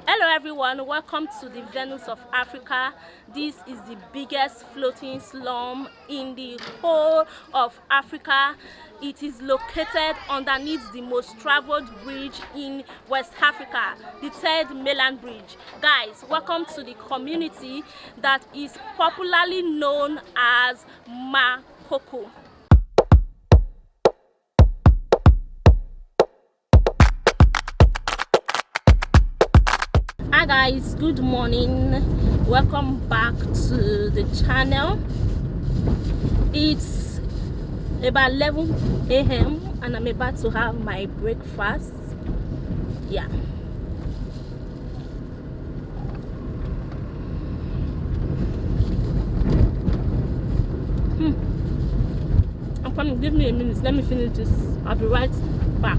Hello everyone, welcome to the Venice of Africa. This is the biggest floating slum in the whole of Africa. It is located underneath the most traveled bridge in West Africa, the Third Mainland Bridge. Guys, welcome to the community that is popularly known as Makoko. Hi guys, good morning, welcome back to the channel. It's about 11 a.m. and I'm about to have my breakfast. Yeah, I'm coming, give me a minute, let me finish this. I'll be right back.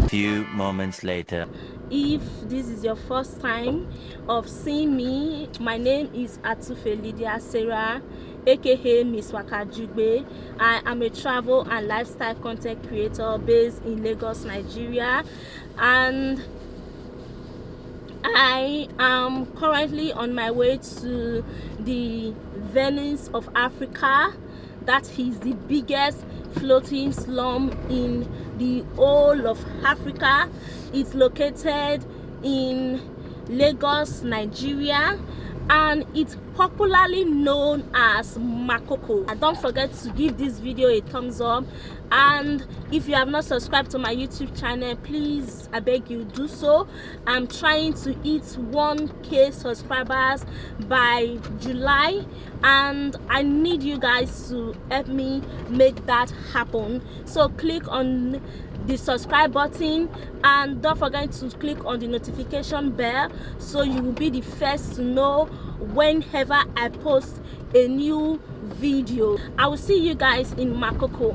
Few moments later. If this is your first time of seeing me, my name is Atufe Lydia Sarah, aka Miss Wakajugbe. I am a travel and lifestyle content creator based in Lagos, Nigeria, and I am currently on my way to the Venice of Africa. That is the biggest floating slum in the whole of Africa. It's located in Lagos, Nigeria, and it's popularly known as Makoko. And don't forget to give this video a thumbs up, and if you have not subscribed to my YouTube channel, please, I beg you, do so. I'm trying to hit 1K subscribers by July, and I need you guys to help me make that happen. So click on the subscribe button and don't forget to click on the notification bell so you will be the first to know whenever I post a new video. I will see you guys in Makoko.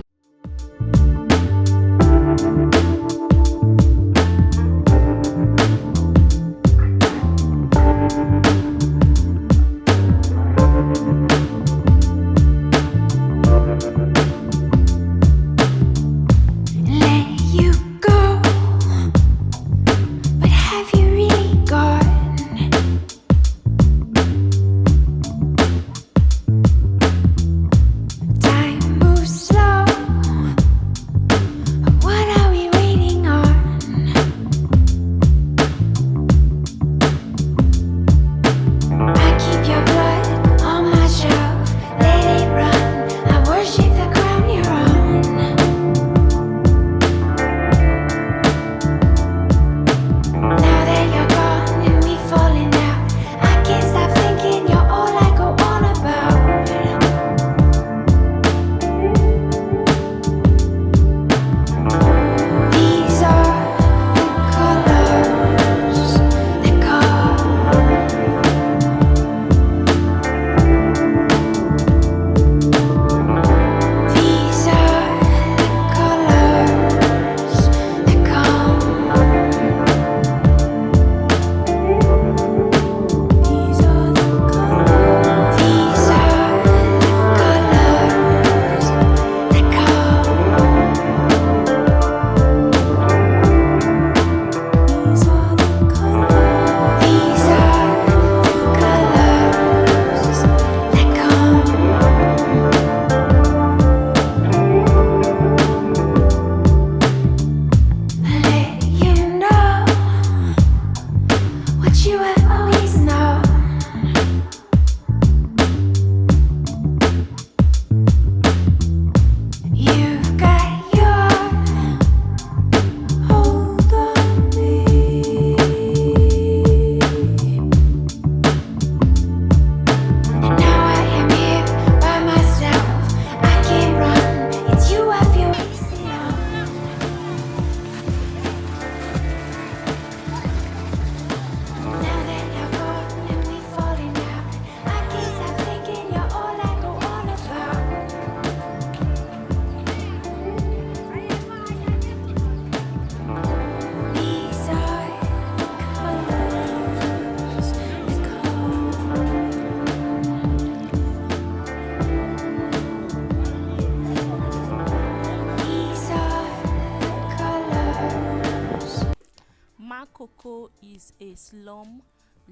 is a slum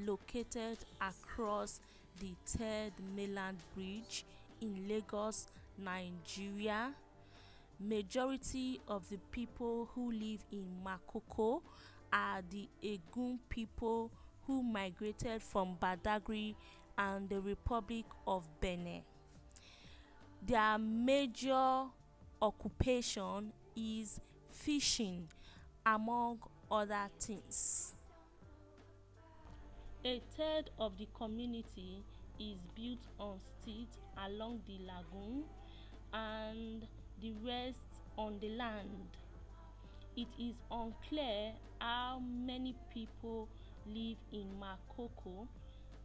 located across the Third Mainland Bridge in Lagos, Nigeria. Majority of the people who live in Makoko are the Egun people who migrated from Badagry and the Republic of Benin. Their major occupation is fishing, among other things. A third of the community is built on stilts along the lagoon and the rest on the land. It is unclear how many people live in Makoko,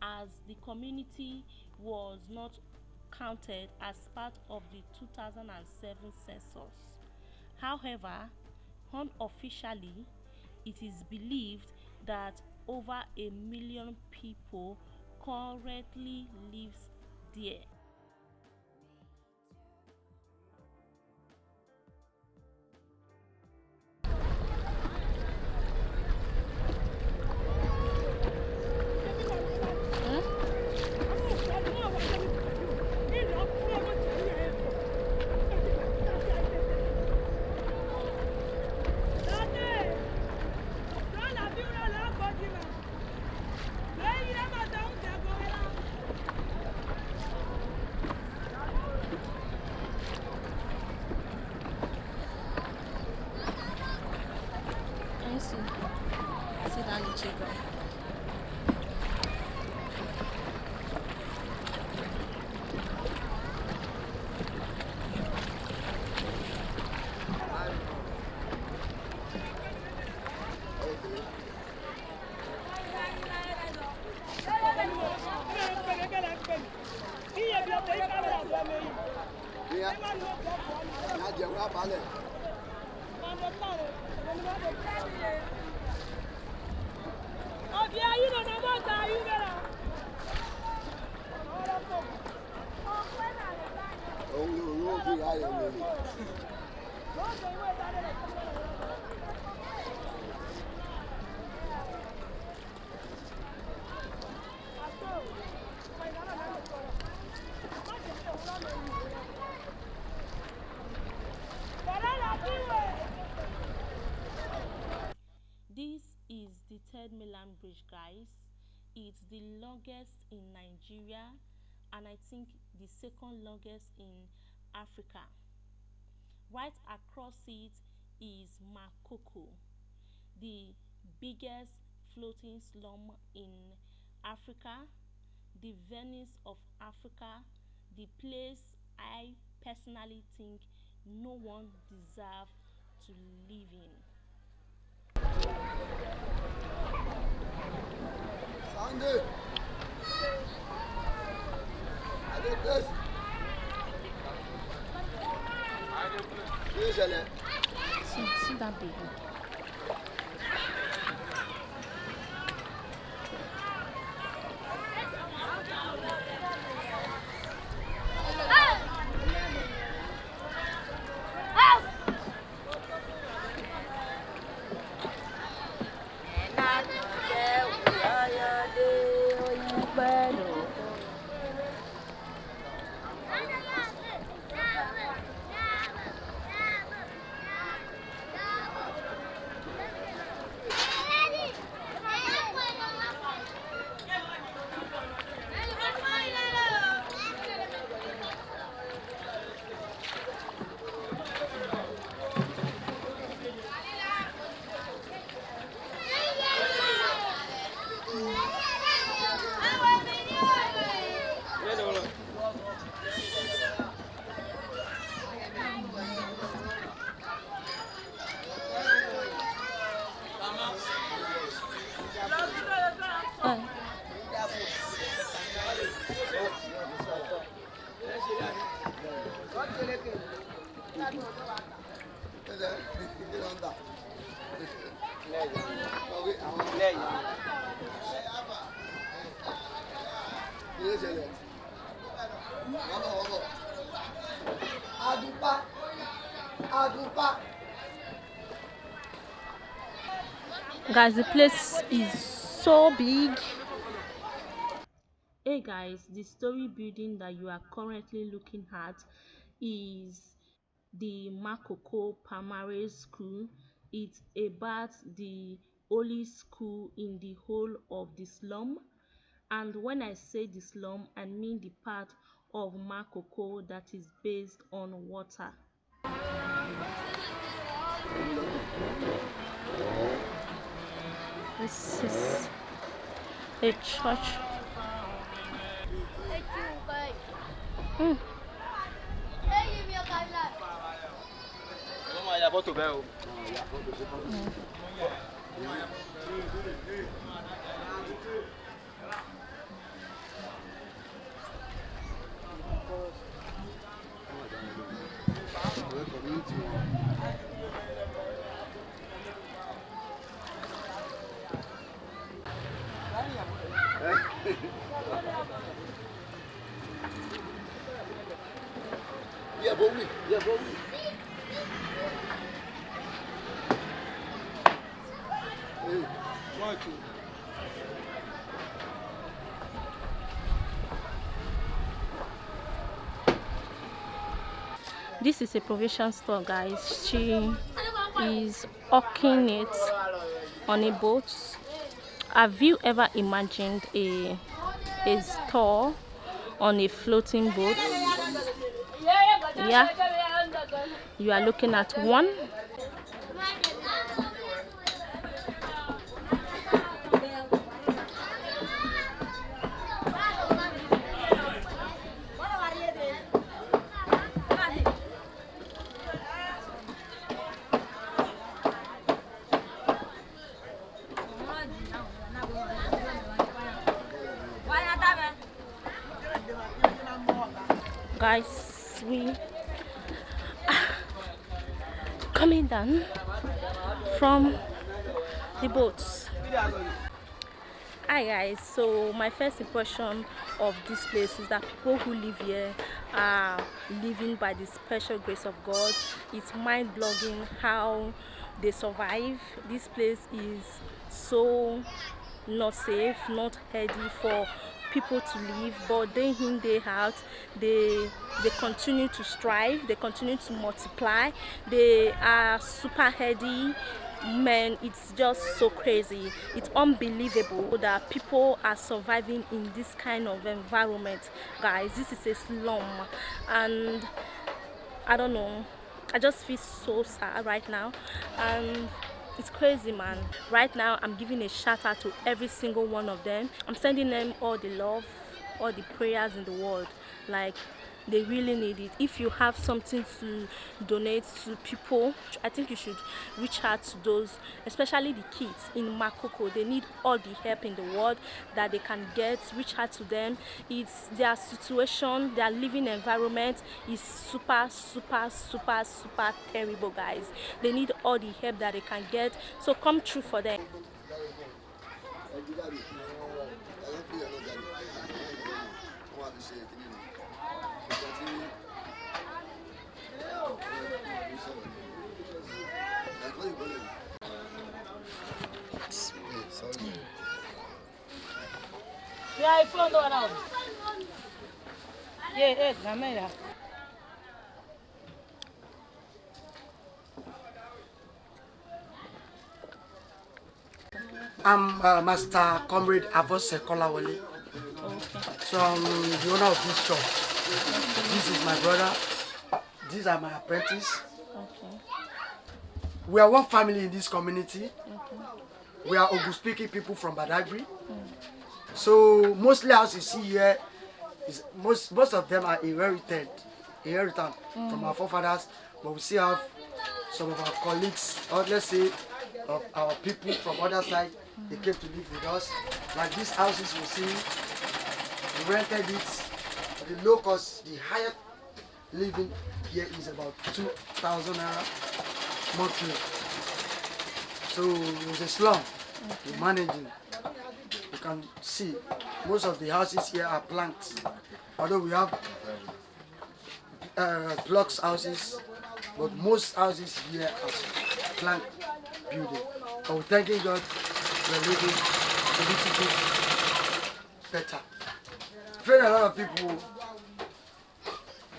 as the community was not counted as part of the 2007 census. However, unofficially, it is believed that over 1 million people currently lives there. Sit down and check out. This is the Third Mainland Bridge, guys. It's the longest in Nigeria and I think the second longest in Africa. Right across it is Makoko, the biggest floating slum in Africa, the Venice of Africa, the place I personally think no one deserves to live in. Sunday. See that baby. Guys, the place is so big. Hey guys, the story building that you are currently looking at is the Makoko Primary School. It's about the only school in the whole of the slum. And when I say the slum, I mean the part of Makoko that is based on water. This is a church. Mm. This is a provision store, guys. She is hawking it on a boat. Have you ever imagined a store on a floating boat? Yeah, you are looking at one. Guys, we are coming down from the boats. Hi guys, so my first impression of this place is that people who live here are living by the special grace of God. It's mind-blowing how they survive. This place is so not safe, not healthy for people to live, but day in, day out, they continue to strive, they continue to multiply. They are super healthy. Man, it's just so crazy. It's unbelievable that people are surviving in this kind of environment. Guys, this is a slum, and I don't know, I just feel so sad right now, and it's crazy, man. Right now I'm giving a shout out to every single one of them. I'm sending them all the love, all the prayers in the world. Like, they really need it. If you have something to donate to people, I think you should reach out to those, especially the kids in Makoko. They need all the help in the world that they can get. Reach out to them. It's their situation, their living environment is super terrible, guys. They need all the help that they can get, so come through for them. I'm Master Comrade Avose Kolawole. So I'm the owner of this shop. This is my brother. These are my apprentices. Okay. We are one family in this community. We are Ogu-speaking people from Badagry. So mostly as you see here, is most of them are inherited from our forefathers, but we still have some of our colleagues, or let's say of our people from other side. They came to live with us. Like these houses we see, we rented it. The low cost, the higher living here is about 2,000 naira monthly. So it was a slum. We're managing. You can see most of the houses here are planks. Although we have blocks houses, but most houses here are plank building. But we're thanking God we're living a little bit better. Train a lot of people.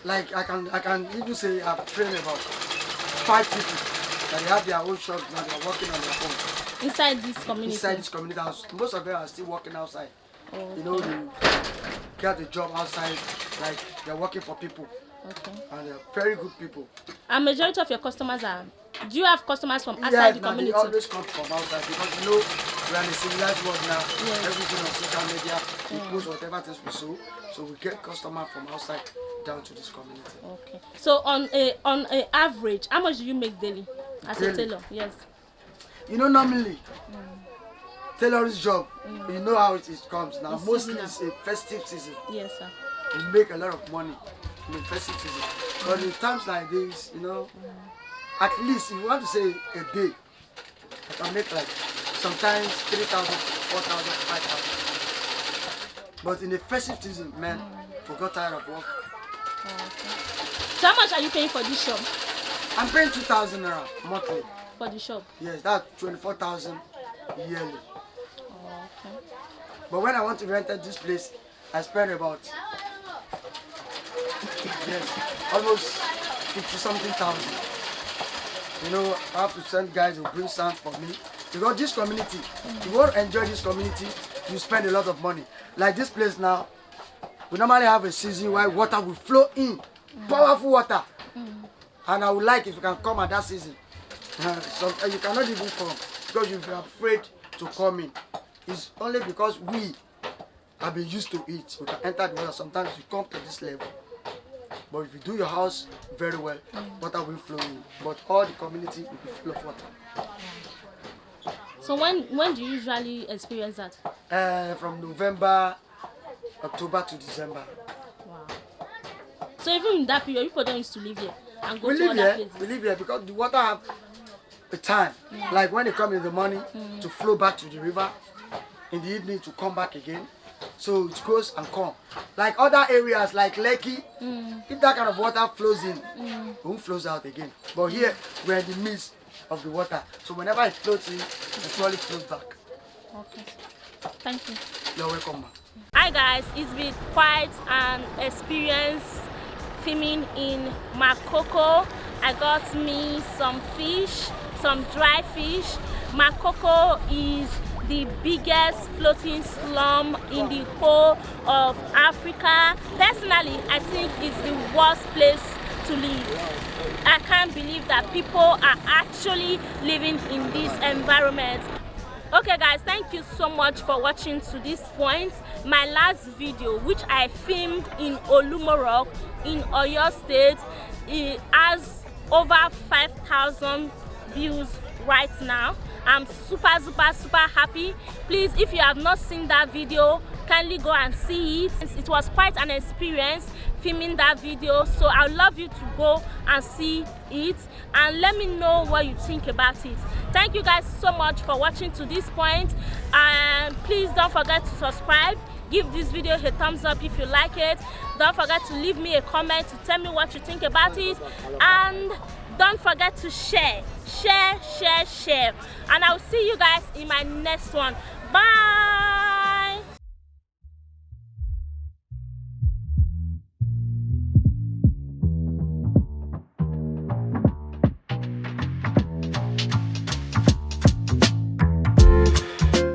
Like I can even say I've trained about 5 people that they have their own shops now. They're working on their own. Inside this community. Inside this community, most of them are still working outside. Oh, you know, they get a job outside, like they're working for people. Okay. And they're very good people. And majority of your customers are, do you have customers from outside the community? They always come from outside because you know we are in a civilized world now. Yes. Everything on social media, we post whatever things we sow. So we get customers from outside down to this community. Okay. So on a average, how much do you make daily as a tailor? Yes. You know, normally tailor's job, you know how it comes now. It's Mostly seasonal. it's a festive season. Yes, sir. You make a lot of money in the festive season. But in times like this, you know, at least if you want to say a day, I can make like sometimes 3,000, 4,000, 5,000. But in the festive season, man, we got tired of work. Okay. So how much are you paying for this shop? I'm paying 2,000 naira monthly. For the shop? Yes, that's 24,000 yearly. Okay. But when I want to rent this place, I spend about almost 50-something thousand. You know, I have to send guys who bring sand for me. Because this community, if you want to enjoy this community, you spend a lot of money. Like this place now, we normally have a season where water will flow in. Powerful water. And I would like if you can come at that season. So you cannot even come because you're afraid to come in. It's only because we have been used to it. We can enter the water. Sometimes you come to this level. But if you do your house very well, water will flow in. But all the community will be full of water. So when do you usually experience that? From November, October to December. Wow. So even in that period, people don't used to live here and go We to live other here. places. We live here because the water have a time. Like when they come in the morning to flow back to the river, in the evening to come back again. So it goes and come. Like other areas like Lekki, if that kind of water flows in, it won't flows out again. But here we're in the midst of the water. So whenever it floats in, it surely flows back. Okay. Thank you. You're welcome, man. Hi guys, it's been quite an experience filming in Makoko. I got me some fish, some dry fish. Makoko is the biggest floating slum in the whole of Africa. Personally, I think it's the worst place to live. I can't believe that people are actually living in this environment. Okay guys, thank you so much for watching to this point. My last video, which I filmed in Olumorok in Oyo State, it has over 5,000 views right now. I'm super happy. Please, if you have not seen that video, kindly go and see it. It was quite an experience filming that video, so I would love you to go and see it and let me know what you think about it. Thank you guys so much for watching to this point, and please don't forget to subscribe. Give this video a thumbs up if you like it. Don't forget to leave me a comment to tell me what you think about it, and don't forget to share. And I'll see you guys in my next one. Bye.